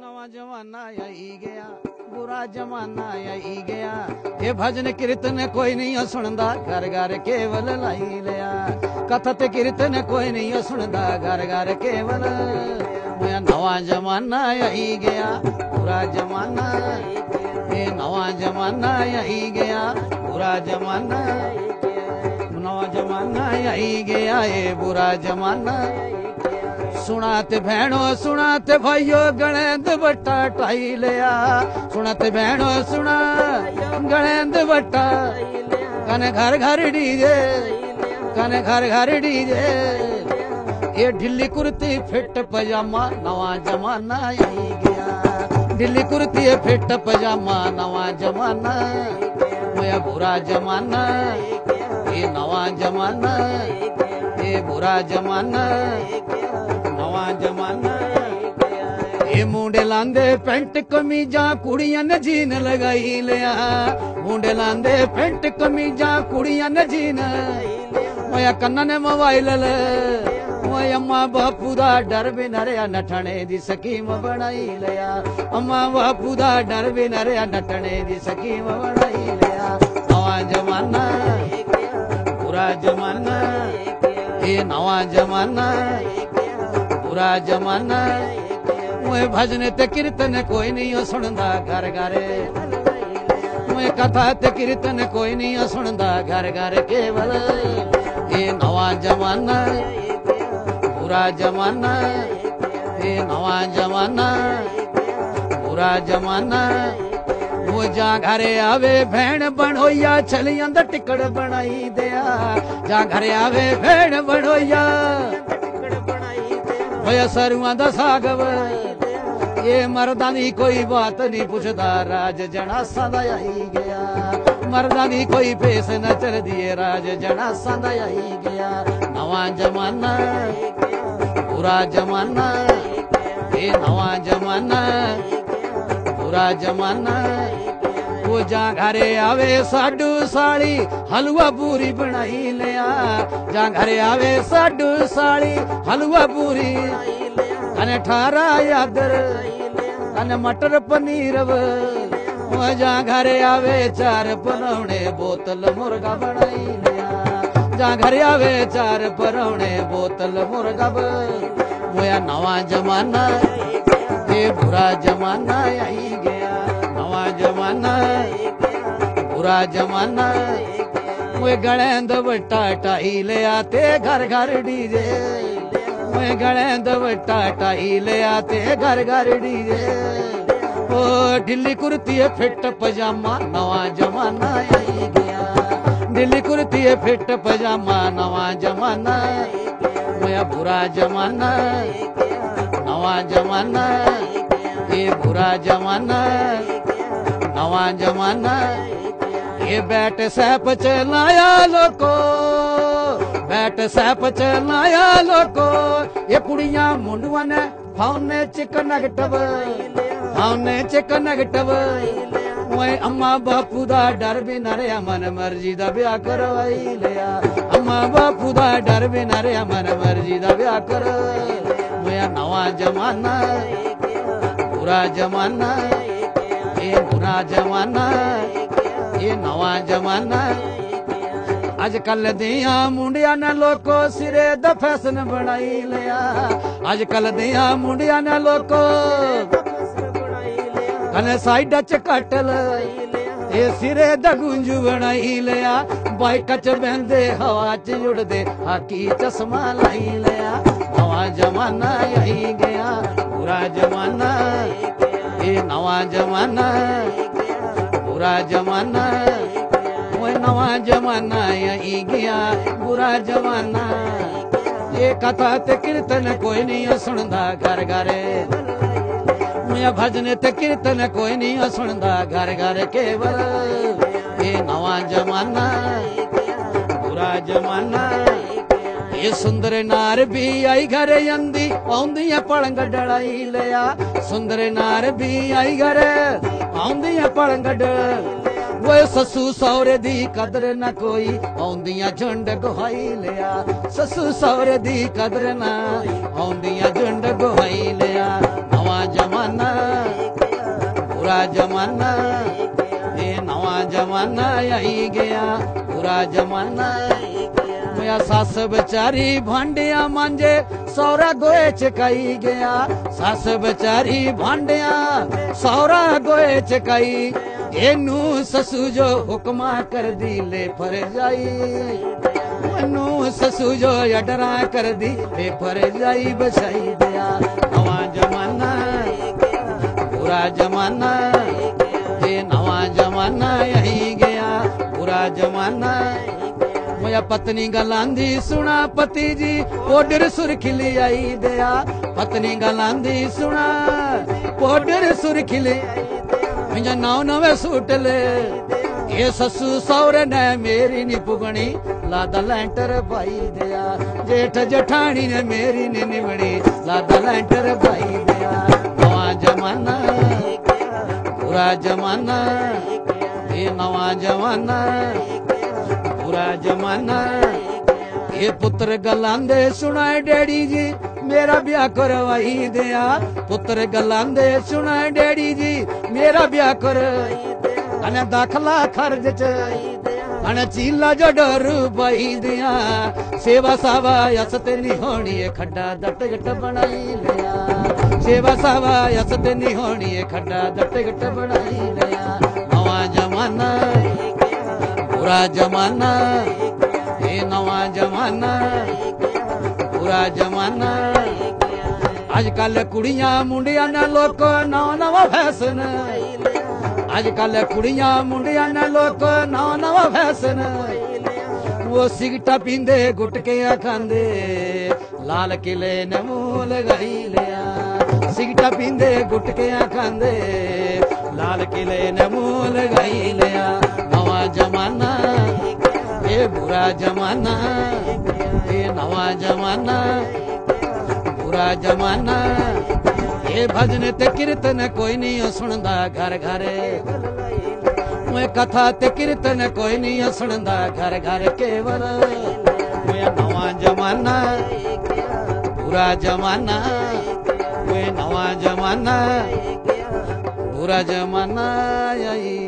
नवा जमाना आई गया, बुरा जमाना आई गया। ये भजन कीर्तन कोई नहीं सुनदा, घर घर केवल लाई लिया। कथत कीर्तन कोई नहीं सुनदा, घर घर केवल। नवा जमाना आई गया, बुरा जमाना। ये नवा जमाना आई गया, बुरा जमाना। नवा जमाना आई गया, ये बुरा जमाना। सुनाते भैणो सुनाते भाइयों, गणेंद बट्टा टाई लिया। सुनाते भैणो सुना गणेंद बट्टा। कने घर घर डीजे, कने घर घर डीजे। ये ढिल्ली कुर्ती फिट पजामा, नवा जमाना आई गया। ढिल्ली कुर्ती फिट पजामा, नवा जमाना। ये बुरा जमाना, ये नवा जमाना। ये बुरा जमाना, नवा जमाना। ये मुंडे लांदे पेंट कमीजा, कुड़ियां ने जीन लगाई लिया। मुंडे लांदे पेंट कमीजा, कुड़ियां ने जीन। मोया कन्ना ने मोबाइल ले, मोया अम्मा बापू दा डर भी नरिया, नठने दी स्कीम बनाई लिया। अम्मा बापू दा डर भी नरिया, नठने दी स्कीम बनाई लिया। नवा जमाना, बुरा जमाना। ये नवा जमाना, बुरा जमाना। मुझे भजन ते कीर्तन कोई नहीं सुनदा, घर घर। मुझे कथा ते कीर्तन कोई नहीं सुनदा, घर घर केवल। ये नवा जमाना, बुरा जमाना। ये नवा जमाना, बुरा जमाना। वो जा घरे आवे भैन बनोया, छलियां दा टिकड़ बनाई दिया। जा घरे आवे भैन बनोया, होया सरुआं दा सागव। ये मर्दां दी कोई बात नहीं पुछदा, राज जनासां दा आई गया। मर्दां दी कोई पेस न चलदी, राज जनासां दा आई गया। नवा जमाना, बुरा जमाना। ये नवा जमाना, बुरा जमाना। वो जा घरे आवे साडू साली, हलवा पूरी बनाई लिया। जा घरे आवे साडू साली, हलवा पूरी। कने ठारा यादर, कने मटर पनीर। वो जा घरे आवे चार परौणे, बोतल मुर्गा बनाई लिया। जा घरे आवे चार परौणे, बोतल मुर्गा। मोया नवा जमाना, ये बुरा जमाना आई गया। नवा जमाना, बुरा जमाना। मुझे गणेंद बट्टा टाई लिया, ते घर घर डीजे। मुझे गणेंद बट्टा टाई लिया, ते घर घर डीजे। ओ ढिल्ली कुर्ती फिट पजामा, नवा जमाना आई गया। ढिल्ली कुर्ती फिट पजामा, नवा जमाना। मुझे बुरा जमाना, नवा जमाना। ये बुरा जमाना, नवा जमाना। ये बैट सैप चलाया लोको, बैट सैप चलाया लोको। ये कुड़ियां मुंडुआ ने फाउने चिक नेगेटिव, फाउने चिक नेगेटिव। ओए अम्मा बापू दा डर भी न रहा, मन मर्जी दा ब्याह करवाई लिया। अम्मा बापू दा डर भी न रहा, मन मर्जी दा ब्याह कर। मोया नवा जमाना, बुरा जमाना। ये बुरा जमाना, ये नवा जमाना। अजकल दिया मुंडिया ने लोको, सिरे दा फैशन बनाई लिया। अजकल दिया मुंडिया ने लोको, कने साइडा च कटल। ये सिरे दा गुंजू बनाई लिया। बाइक च बहंदे, हवा च उड़दे, हाकी चश्मा लाई लिया। नवा जमाना आई गया, बुरा जमाना। ये नवा जमाना, बुरा जमाना। वो नवा जमाना आई गया, बुरा जमाना। ये कथा ते कीर्तन कोई नहीं सुनदा, घर घर। मुझे भजन ते कीर्तन कोई नहीं सुनदा, घर घर केवल। ये नवा जमाना, बुरा जमाना। ये सुंदर नार भी आई घर अंदी, आउंदियां पलंग डड़ाई लिया। सुंदर नार भी आई घर आउंदियां पलंग। वो ससू सौरे दी कदर न कोई, आउंदियां झुंड गुहाई लिया। ससू सौरे दी कदर न, आउंदियां झुंड गुहाई लिया। नवा जमाना, जमाना आई गया बुरा जमाना आई गया मैं सस बेचारी भांडिया मांजे सौरा गोए चकाई गया सस बेचारी भांडिया सौरा गोए चकाई एनू ससू जो हुक्मा कर दी ले फर जाई नू ससू जो अडरा कर दी ले फर जाई बसाई दिया नवा जमाना बुरा जमाना ये नवा जमाना आई गया बुरा जमाना मोया पत्नी गलांदी सुना पति जी पोडर सुरखिली आई दिया पत्नी गलांदी सुना पोडर सुरखिली मुझे नौ नवे सूट ले ये ससू सौरे ने मेरी नी पुगनी लादा लैंटर भाई दिया जेठ जठानी ने मेरी नी निवड़ी लादा लैंटर भाई दिया नवा जमाना बुरा जमाना ये नवा जमाना बुरा जमाना ये पुत्र गलांदे सुनाए डैडी जी मेरा ब्याह करवाई दिया पुत्र गलांदे सुनाए डैडी जी मेरा ब्याह कर अने दाखला खर्च च अने चीला जो डर पाई दिया सेवा सावा यसते नहीं होनी है खड्डा दट गट बनाई लिया सेवा सावा यसते नहीं होनी है खड्डा दट गट बनाई लिया नवा जमाना बुरा जमाना ये नवा जमाना बुरा जमाना अजकल कुड़ियां मुंडियां ने लोक नवा नवा फैशन अजकल कुड़ियां मुंडियां ने लोक नवा नवा फैशन वो सिगटा पींदे गुटकियां खांदे लाल किले ने मुंह लगाई लिया सिगटा पींदे गुटकियां खांदे लाल किले ने मुंह लगाई लिया नवा जमाना ये बुरा जमाना ये नवा जमाना बुरा जमाना ये भजन ते कीर्तन कोई नहीं सुनदा घर घर मैं कथा ते कीर्तन कोई नहीं सुनदा घर घर केवल मैं नवा जमाना बुरा जमाना मैं नवा जमाना बुरा जमाना आई